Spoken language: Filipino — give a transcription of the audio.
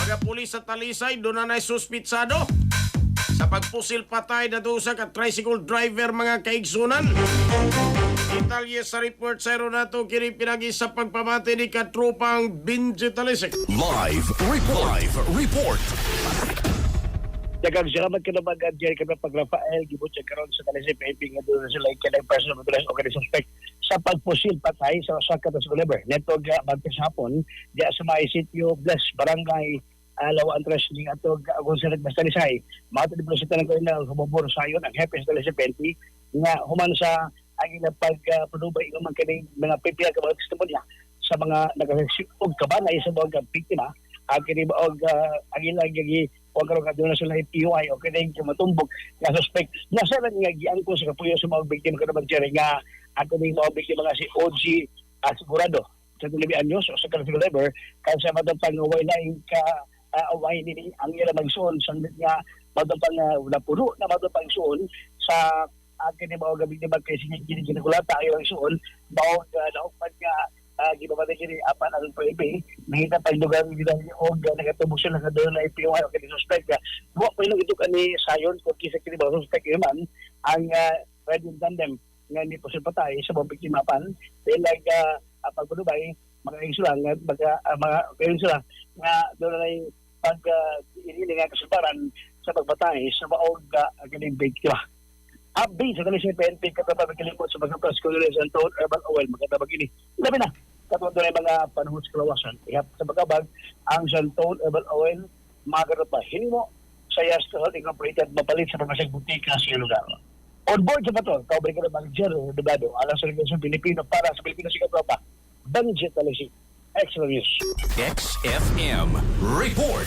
Mga pulis sa Talisay, doon na suspitsado sa pagpusil patay na doon sa tricycle driver mga kaigsunan. Italye sa report sa nato kini pinagi sa pagpamati ni katrupang Binji Talisay. Live report. Daghang salamat ka naman Jerry kami pag Rafael gibot sa karon sa Talisay PNP nga doon sila kanang personal motorized organized suspect sa pagpusil patay sa usa ka driver. Neto ga Martes hapon diya sa may sitio Bless Barangay Lawan Tres ning atog Gonzales Talisay. Mato di sa tanang ko na humobor sayon ang hepe sa Talisay PNP nga human sa ang ilang pagpudubay ng mga kaning mga PPL ka mga testimonya sa mga nagasigog kabanay sa mga biktima kini ba og ang ilang gigi o karon ka doon na sila PUI o kini matumbok nga suspect nasa lang nga giangko sa kapuyo sa mga biktima kada magdiri nga ato ning mga biktima nga si OG Sigurado sa 12 anyos o sa tricycle driver kansa madapang wala ka away nini ang ila magsuon sandit nga madapang napuno na madapang suon sa kini ba og biktima kay ginakulata ayo ang suon baog naupad nga gibabalik kini apan ang PNP nakita pa yung lugar nila og nagatubog sila sa doon na IPOI o kini suspect buwa pa yung ito kani sayon kung kisa kini ba suspect man ang red tandem nga ni po patay sa mga biktima pan dahil pagpudubay mga insulang mga insula nga doon na yung pag ini nga kasubaran sa pagbatay sa maog kini biktima. Update sa Talisay PNP katabang kalimot sa mga press conference and told urban oil magkatabag ini. Labi na katulad ng mga panahon sa kalawasan. Ihap sa pagkabag ang Santol Urban Oil magarot pa hinimo sa Yastol Incorporated mapalit sa pagmasag butika sa lugar. On board sa bato, kaubay ka na Jero Debado alang sa Regasyon Pilipino para sa Pilipinas sa Katropa. Banjit Talisay. Extra News. XFM Report.